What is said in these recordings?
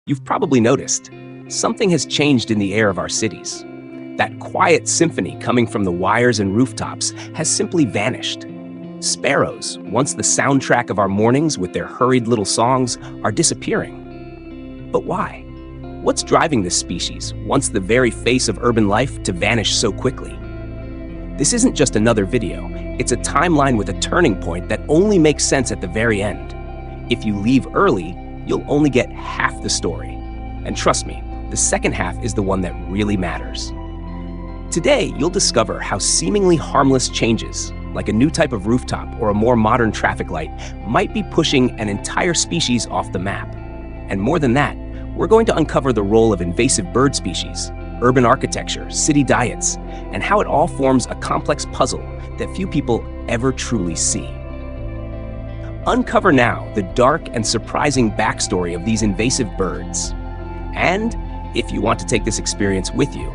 You've probably noticed something has changed in the air of our cities. That quiet symphony coming from the wires and rooftops has simply vanished. Sparrows, once the soundtrack of our mornings with their hurried little songs, are disappearing. But why? What's driving this species, once the very face of urban life, to vanish so quickly? This isn't just another video, it's a timeline with a turning point that only makes sense at the very end. If you leave early, you'll only get half the story. And trust me, the second half is the one that really matters. Today, you'll discover how seemingly harmless changes, like a new type of rooftop or a more modern traffic light, might be pushing an entire species off the map. And more than that, we're going to uncover the role of invasive bird species, urban architecture, city diets, and how it all forms a complex puzzle that few people ever truly see. Uncover now the dark and surprising backstory of these invasive birds. And if you want to take this experience with you,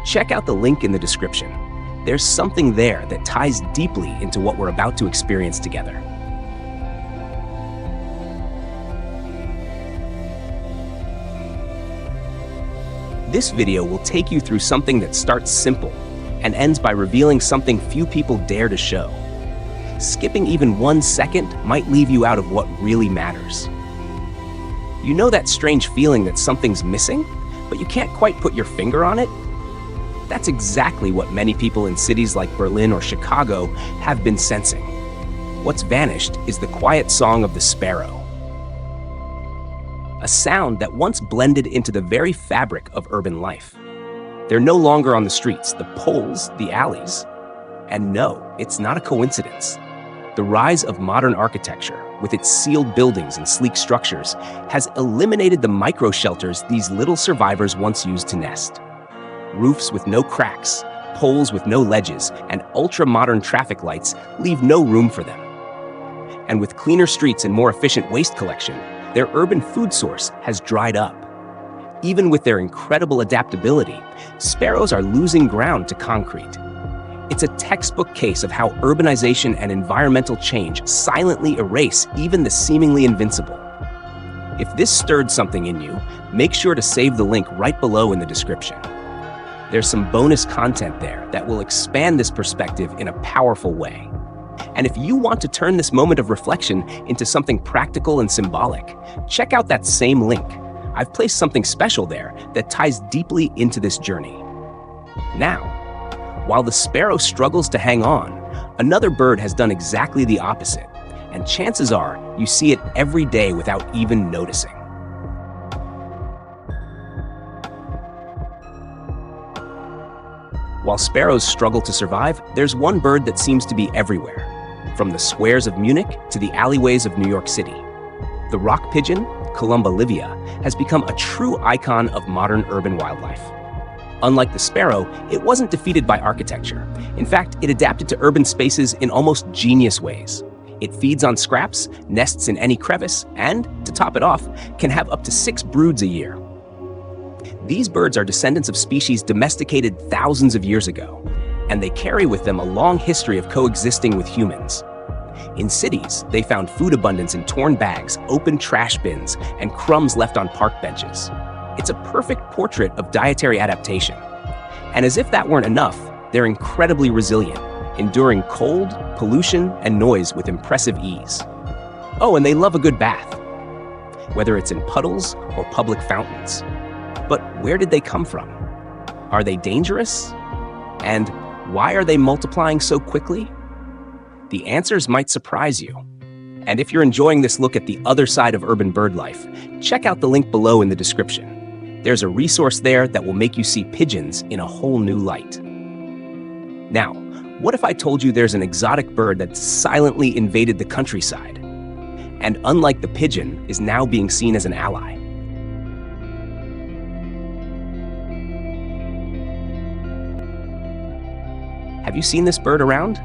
check out the link in the description. There's something there that ties deeply into what we're about to experience together. This video will take you through something that starts simple and ends by revealing something few people dare to show. Skipping even 1 second might leave you out of what really matters. You know that strange feeling that something's missing, but you can't quite put your finger on it? That's exactly what many people in cities like Berlin or Chicago have been sensing. What's vanished is the quiet song of the sparrow. A sound that once blended into the very fabric of urban life. They're no longer on the streets, the poles, the alleys. And no, it's not a coincidence. The rise of modern architecture, with its sealed buildings and sleek structures, has eliminated the micro-shelters these little survivors once used to nest. Roofs with no cracks, poles with no ledges, and ultra-modern traffic lights leave no room for them. And with cleaner streets and more efficient waste collection, their urban food source has dried up. Even with their incredible adaptability, sparrows are losing ground to concrete. It's a textbook case of how urbanization and environmental change silently erase even the seemingly invincible. If this stirred something in you, make sure to save the link right below in the description. There's some bonus content there that will expand this perspective in a powerful way. And if you want to turn this moment of reflection into something practical and symbolic, check out that same link. I've placed something special there that ties deeply into this journey. Now, while the sparrow struggles to hang on, another bird has done exactly the opposite, and chances are you see it every day without even noticing. While sparrows struggle to survive, there's one bird that seems to be everywhere, from the squares of Munich to the alleyways of New York City. The rock pigeon, Columba livia, has become a true icon of modern urban wildlife. Unlike the sparrow, it wasn't defeated by architecture. In fact, it adapted to urban spaces in almost genius ways. It feeds on scraps, nests in any crevice, and, to top it off, can have up to 6 broods a year. These birds are descendants of species domesticated thousands of years ago, and they carry with them a long history of coexisting with humans. In cities, they found food abundance in torn bags, open trash bins, and crumbs left on park benches. It's a perfect portrait of dietary adaptation. And as if that weren't enough, they're incredibly resilient, enduring cold, pollution, and noise with impressive ease. Oh, and they love a good bath, whether it's in puddles or public fountains. But where did they come from? Are they dangerous? And why are they multiplying so quickly? The answers might surprise you. And if you're enjoying this look at the other side of urban bird life, check out the link below in the description. There's a resource there that will make you see pigeons in a whole new light. Now, what if I told you there's an exotic bird that silently invaded the countryside, and unlike the pigeon, is now being seen as an ally? Have you seen this bird around?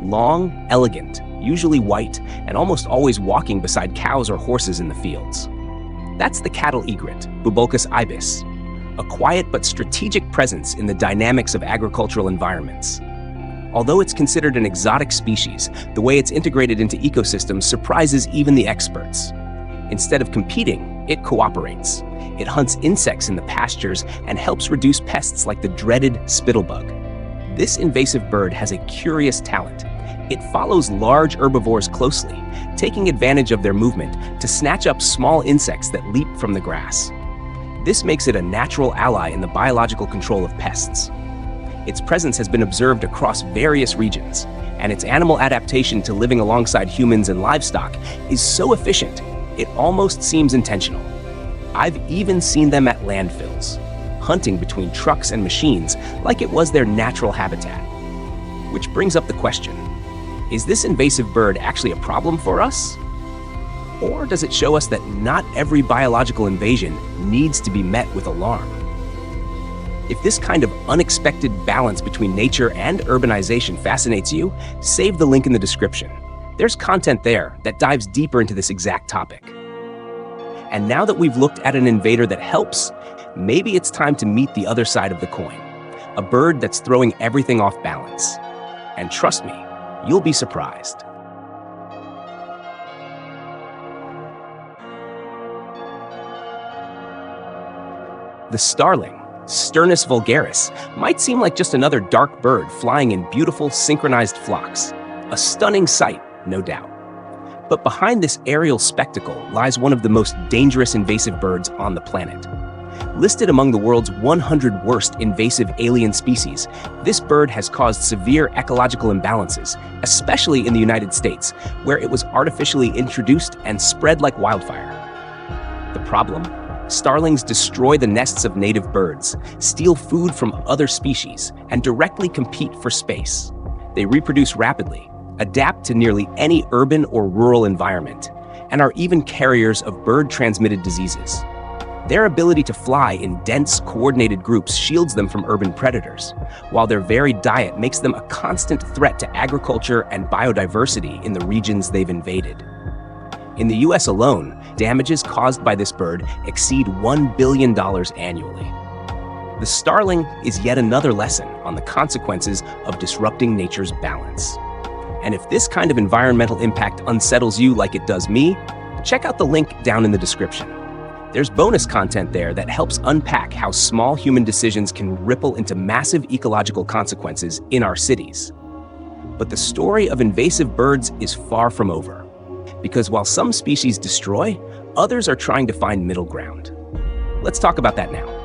Long, elegant, usually white, and almost always walking beside cows or horses in the fields. That's the cattle egret, Bubulcus ibis, a quiet but strategic presence in the dynamics of agricultural environments. Although it's considered an exotic species, the way it's integrated into ecosystems surprises even the experts. Instead of competing, it cooperates. It hunts insects in the pastures and helps reduce pests like the dreaded spittlebug. This invasive bird has a curious talent. It follows large herbivores closely, taking advantage of their movement to snatch up small insects that leap from the grass. This makes it a natural ally in the biological control of pests. Its presence has been observed across various regions, and its animal adaptation to living alongside humans and livestock is so efficient, it almost seems intentional. I've even seen them at landfills, hunting between trucks and machines like it was their natural habitat. Which brings up the question, is this invasive bird actually a problem for us? Or does it show us that not every biological invasion needs to be met with alarm? If this kind of unexpected balance between nature and urbanization fascinates you, save the link in the description. There's content there that dives deeper into this exact topic. And now that we've looked at an invader that helps, maybe it's time to meet the other side of the coin, a bird that's throwing everything off balance. And trust me, you'll be surprised. The starling, Sturnus vulgaris, might seem like just another dark bird flying in beautiful synchronized flocks. A stunning sight, no doubt. But behind this aerial spectacle lies one of the most dangerous invasive birds on the planet. Listed among the world's 100 worst invasive alien species, this bird has caused severe ecological imbalances, especially in the United States, where it was artificially introduced and spread like wildfire. The problem? Starlings destroy the nests of native birds, steal food from other species, and directly compete for space. They reproduce rapidly, adapt to nearly any urban or rural environment, and are even carriers of bird-transmitted diseases. Their ability to fly in dense, coordinated groups shields them from urban predators, while their varied diet makes them a constant threat to agriculture and biodiversity in the regions they've invaded. In the US alone, damages caused by this bird exceed $1 billion annually. The starling is yet another lesson on the consequences of disrupting nature's balance. And if this kind of environmental impact unsettles you like it does me, check out the link down in the description. There's bonus content there that helps unpack how small human decisions can ripple into massive ecological consequences in our cities. But the story of invasive birds is far from over, because while some species destroy, others are trying to find middle ground. Let's talk about that now.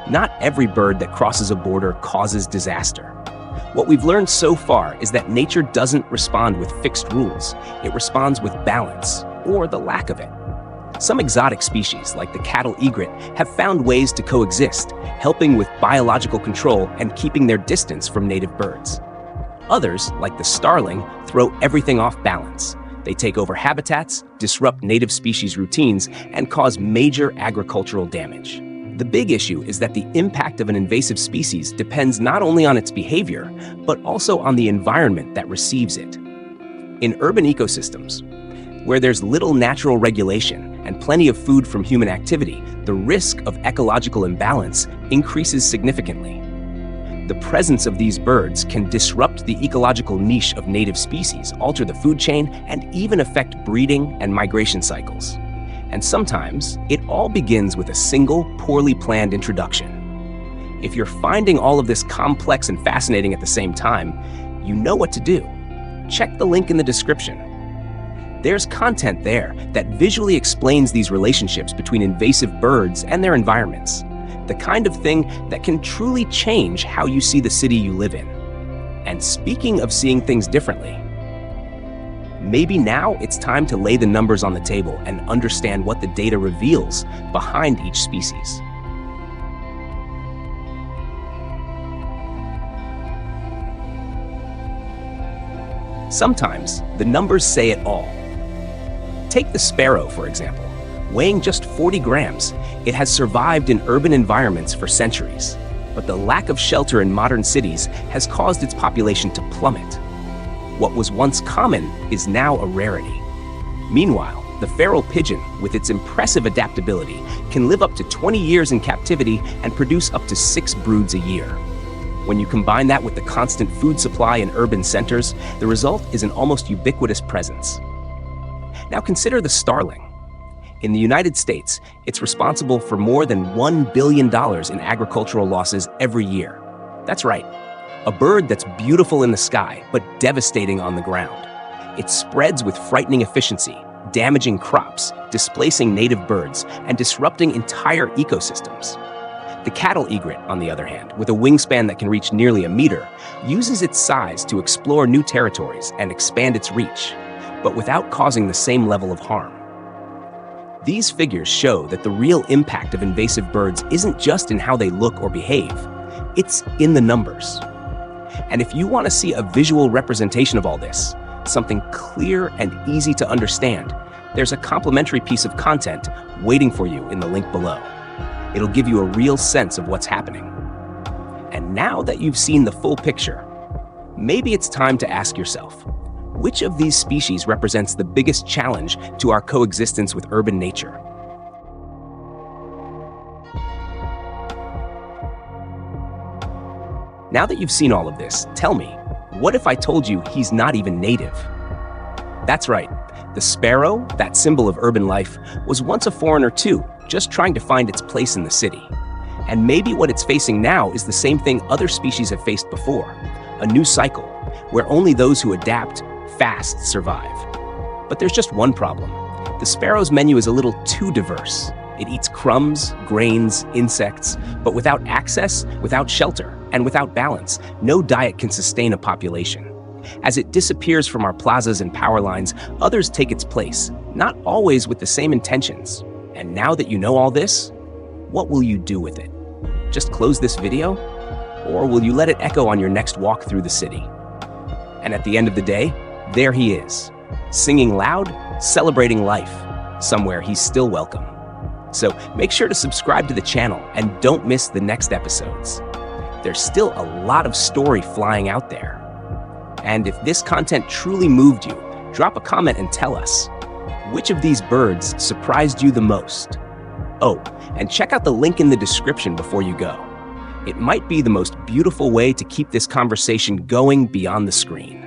Not every bird that crosses a border causes disaster. What we've learned so far is that nature doesn't respond with fixed rules. It responds with balance, or the lack of it. Some exotic species, like the cattle egret, have found ways to coexist, helping with biological control and keeping their distance from native birds. Others, like the starling, throw everything off balance. They take over habitats, disrupt native species routines, and cause major agricultural damage. The big issue is that the impact of an invasive species depends not only on its behavior, but also on the environment that receives it. In urban ecosystems, where there's little natural regulation and plenty of food from human activity, the risk of ecological imbalance increases significantly. The presence of these birds can disrupt the ecological niche of native species, alter the food chain, and even affect breeding and migration cycles. And sometimes, it all begins with a single, poorly planned introduction. If you're finding all of this complex and fascinating at the same time, you know what to do. Check the link in the description. There's content there that visually explains these relationships between invasive birds and their environments, the kind of thing that can truly change how you see the city you live in. And speaking of seeing things differently, maybe now it's time to lay the numbers on the table and understand what the data reveals behind each species. Sometimes the numbers say it all. Take the sparrow, for example. Weighing just 40 grams, it has survived in urban environments for centuries. But the lack of shelter in modern cities has caused its population to plummet. What was once common is now a rarity. Meanwhile, the feral pigeon, with its impressive adaptability, can live up to 20 years in captivity and produce up to 6 broods a year. When you combine that with the constant food supply in urban centers, the result is an almost ubiquitous presence. Now consider the starling. In the United States, it's responsible for more than $1 billion in agricultural losses every year. That's right, a bird that's beautiful in the sky, but devastating on the ground. It spreads with frightening efficiency, damaging crops, displacing native birds, and disrupting entire ecosystems. The cattle egret, on the other hand, with a wingspan that can reach nearly a meter, uses its size to explore new territories and expand its reach, but without causing the same level of harm. These figures show that the real impact of invasive birds isn't just in how they look or behave, it's in the numbers. And if you want to see a visual representation of all this, something clear and easy to understand, there's a complimentary piece of content waiting for you in the link below. It'll give you a real sense of what's happening. And now that you've seen the full picture, maybe it's time to ask yourself, which of these species represents the biggest challenge to our coexistence with urban nature? Now that you've seen all of this, tell me, what if I told you he's not even native? That's right, the sparrow, that symbol of urban life, was once a foreigner too, just trying to find its place in the city. And maybe what it's facing now is the same thing other species have faced before, a new cycle, where only those who adapt fast survive. But there's just one problem. The sparrow's menu is a little too diverse. It eats crumbs, grains, insects, but without access, without shelter, and without balance, no diet can sustain a population. As it disappears from our plazas and power lines, others take its place, not always with the same intentions. And now that you know all this, what will you do with it? Just close this video? Or will you let it echo on your next walk through the city? And at the end of the day, there he is, singing loud, celebrating life. Somewhere he's still welcome. So make sure to subscribe to the channel and don't miss the next episodes. There's still a lot of story flying out there. And if this content truly moved you, drop a comment and tell us, which of these birds surprised you the most? Oh, and check out the link in the description before you go. It might be the most beautiful way to keep this conversation going beyond the screen.